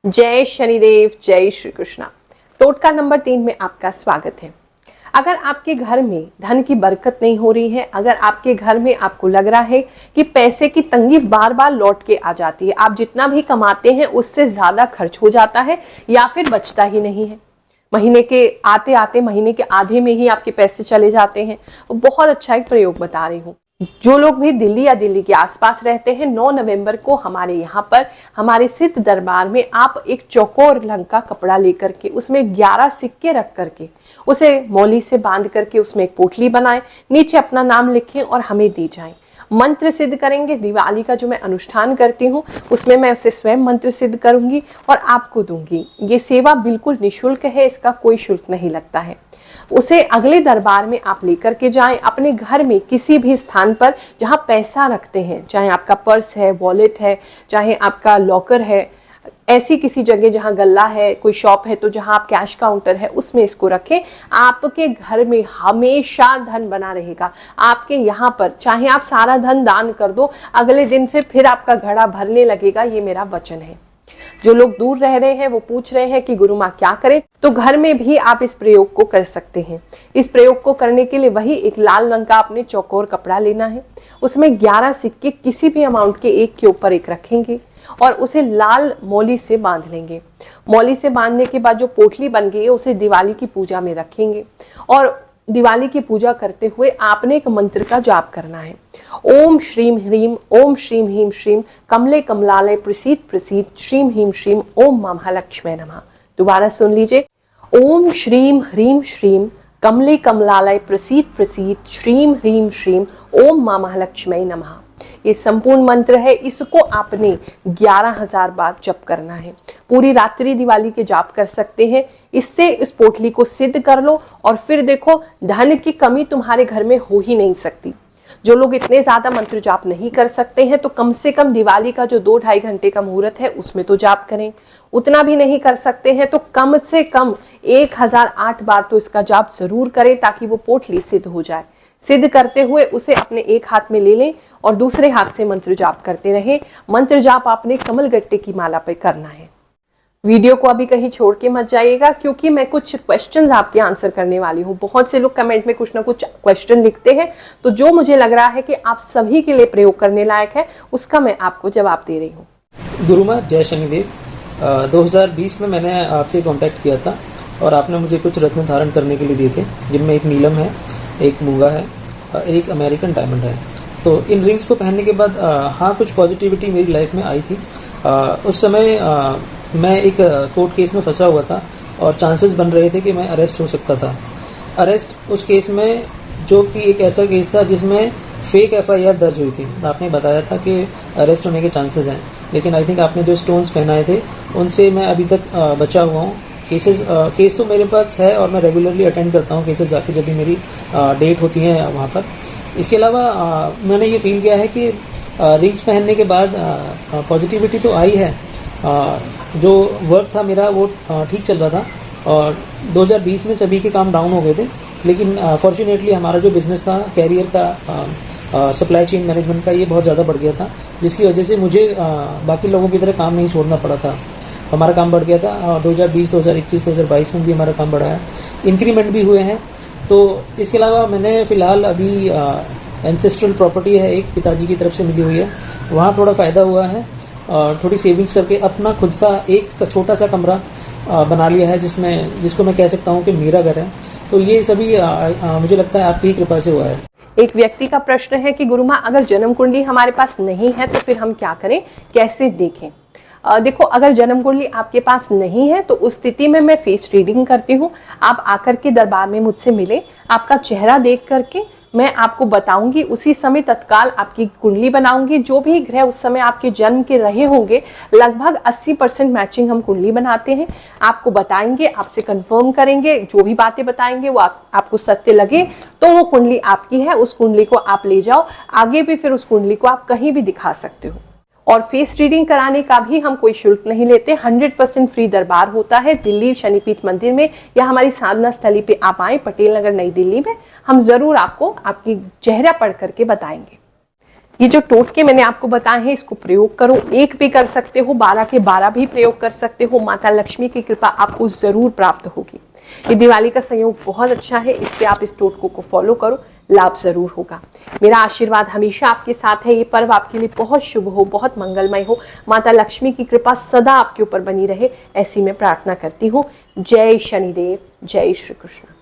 जय शनिदेव, जय श्री कृष्णा। टोटका नंबर 3 में आपका स्वागत है। अगर आपके घर में धन की बरकत नहीं हो रही है, अगर आपके घर में आपको लग रहा है कि पैसे की तंगी बार बार लौट के आ जाती है, आप जितना भी कमाते हैं उससे ज्यादा खर्च हो जाता है या फिर बचता ही नहीं है, महीने के आते आते महीने के आधे में ही आपके पैसे चले जाते हैं, तो बहुत अच्छा एक प्रयोग बता रही हूँ। जो लोग भी दिल्ली या दिल्ली के आसपास रहते हैं, 9 नवंबर को हमारे यहाँ पर हमारे सिद्ध दरबार में आप एक चौकोर रंग का कपड़ा लेकर के उसमें 11 सिक्के रख करके उसे मौली से बांध करके उसमें एक पोटली बनाएं, नीचे अपना नाम लिखें और हमें दी जाए। मंत्र सिद्ध करेंगे। दिवाली का जो मैं अनुष्ठान करती हूँ उसमें मैं उसे स्वयं मंत्र सिद्ध करूंगी और आपको दूंगी। ये सेवा बिल्कुल निःशुल्क है, इसका कोई शुल्क नहीं लगता है। उसे अगले दरबार में आप लेकर के जाएं, अपने घर में किसी भी स्थान पर जहां पैसा रखते हैं, चाहे आपका पर्स है, वॉलेट है, चाहे आपका लॉकर है, ऐसी किसी जगह जहां गल्ला है, कोई शॉप है तो जहां आप कैश काउंटर है उसमें इसको रखें। आपके घर में हमेशा धन बना रहेगा। आपके यहाँ पर चाहे आप सारा धन दान कर दो, अगले दिन से फिर आपका घड़ा भरने लगेगा, ये मेरा वचन है। जो लोग दूर रह रहे हैं वो पूछ रहे हैं कि गुरु माँ क्या करें, तो घर में भी आप इस प्रयोग को कर सकते हैं। इस प्रयोग को करने के लिए वही एक लाल रंग का आपने चौकोर कपड़ा लेना है, उसमें 11 सिक्के किसी भी अमाउंट के एक के ऊपर एक रखेंगे और उसे लाल मौली से बांध लेंगे। मौली से बांधने के बाद जो पोटली बन गई है उसे दिवाली की पूजा में रखेंगे और दिवाली की पूजा करते हुए आपने एक मंत्र का जाप करना है। ओम श्रीम ह्रीम, ओम श्रीम ह्रीम श्रीम, कमले कमलालय प्रसीद प्रसीद, श्रीम ह्रीम श्रीम, ओम मां महालक्ष्मी नमः। दोबारा सुन लीजिए। ओम श्रीम ह्रीम श्रीम, कमले कमलालय प्रसीद प्रसीद, श्रीम ह्रीम श्रीम, ओम मां महालक्ष्मी नमः। ये संपूर्ण मंत्र है, इसको आपने 11,000 बार जप करना है। पूरी रात्रि दिवाली के जाप कर सकते हैं। इससे इस पोटली को सिद्ध कर लो और फिर देखो धन की कमी तुम्हारे घर में हो ही नहीं सकती। जो लोग इतने ज्यादा मंत्र जाप नहीं कर सकते हैं तो कम से कम दिवाली का जो 2-2.5 घंटे का मुहूर्त है उसमें तो जाप करें। उतना भी नहीं कर सकते हैं तो कम से कम 1008 बार तो इसका जाप जरूर करें ताकि वो पोटली सिद्ध हो जाए। सिद्ध करते हुए उसे अपने एक हाथ में ले लें और दूसरे हाथ से मंत्र जाप करते रहें। मंत्र जाप आपने कमल गट्टे की माला पे करना है। वीडियो को अभी कहीं छोड़ के मत जाइएगा क्योंकि मैं कुछ क्वेश्चंस आपके आंसर करने वाली हूँ। बहुत से लोग कमेंट में कुछ ना कुछ क्वेश्चन लिखते हैं, तो जो मुझे लग रहा है कि आप सभी के लिए प्रयोग करने लायक है उसका मैं आपको जवाब दे रही हूँ। गुरु माँ जय शनिदेव। 2020 में मैंने आपसे कांटेक्ट किया था और आपने मुझे कुछ रत्न धारण करने के लिए दिए थे, जिनमें एक नीलम है, एक मूंगा है, एक अमेरिकन डायमंड है। तो इन रिंग्स को पहनने के बाद हाँ कुछ पॉजिटिविटी मेरी लाइफ में आई थी। उस समय मैं एक कोर्ट केस में फंसा हुआ था और चांसेस बन रहे थे कि मैं अरेस्ट हो सकता था। अरेस्ट उस केस में, जो कि एक ऐसा केस था जिसमें फेक FIR दर्ज हुई थी। आपने बताया था कि अरेस्ट होने के चांसेस हैं, लेकिन आई थिंक आपने जो स्टोन्स पहनाए थे उनसे मैं अभी तक बचा हुआ हूँ। केस तो मेरे पास है और मैं रेगुलरली अटेंड करता हूँ केसेस जाके जब भी मेरी डेट होती है वहाँ पर। इसके अलावा मैंने ये फील किया है कि रिंग्स पहनने के बाद पॉजिटिविटी तो आई है। जो वर्क था मेरा वो ठीक चल रहा था और 2020 में सभी के काम डाउन हो गए थे, लेकिन फॉर्चुनेटली हमारा जो बिजनेस था कैरियर का, सप्लाई चेन मैनेजमेंट का, ये बहुत ज़्यादा बढ़ गया था, जिसकी वजह से मुझे बाकी लोगों की तरह काम नहीं छोड़ना पड़ा था। हमारा काम बढ़ गया था। 2020, 2021, 2022 में भी हमारा काम बढ़ा है, इंक्रीमेंट भी हुए हैं। तो इसके अलावा मैंने फ़िलहाल अभी एंसेस्ट्रल प्रॉपर्टी है एक, पिताजी की तरफ से मिली हुई है, वहाँ थोड़ा फ़ायदा हुआ है और थोड़ी सेविंग्स करके अपना खुद का एक छोटा सा कमरा बना लिया है जिसको मैं कह सकता हूँ कि मेरा घर है। तो ये सभी मुझे लगता है आपकी ही कृपा से हुआ है। एक व्यक्ति का प्रश्न है कि गुरु माँ अगर जन्म कुंडली हमारे पास नहीं है तो फिर हम क्या करें, कैसे देखें? देखो, अगर जन्म कुंडली आपके पास नहीं है तो उस स्थिति में मैं फेस रीडिंग करती हूँ। आप आकर के दरबार में मुझसे मिले, आपका चेहरा देख करके मैं आपको बताऊंगी, उसी समय तत्काल आपकी कुंडली बनाऊंगी। जो भी ग्रह उस समय आपके जन्म के रहे होंगे, लगभग 80% मैचिंग हम कुंडली बनाते हैं। आपको बताएंगे, आपसे कंफर्म करेंगे, जो भी बातें बताएंगे वो आपको सत्य लगे तो वो कुंडली आपकी है। उस कुंडली को आप ले जाओ, आगे भी फिर उस कुंडली को आप कहीं भी दिखा सकते हो। और फेस रीडिंग कराने का भी हम कोई शुल्क नहीं लेते। 100% फ्री दरबार होता है दिल्ली शनिपीठ मंदिर में या हमारी साधना स्थली पे आप आए, पटेल नगर नई दिल्ली में। हम जरूर आपको आपकी चेहरा पढ़ करके बताएंगे। ये जो टोटके मैंने आपको बताए हैं इसको प्रयोग करो। 1 भी कर सकते हो, 12 के 12 भी प्रयोग कर सकते हो। माता लक्ष्मी की कृपा आपको जरूर प्राप्त होगी। ये दिवाली का संयोग बहुत अच्छा है, इस पे आप इस टोटकों को फॉलो करो, लाभ जरूर होगा। मेरा आशीर्वाद हमेशा आपके साथ है। ये पर्व आपके लिए बहुत शुभ हो, बहुत मंगलमय हो। माता लक्ष्मी की कृपा सदा आपके ऊपर बनी रहे, ऐसी मैं प्रार्थना करती हूँ। जय शनिदेव, जय श्री कृष्ण।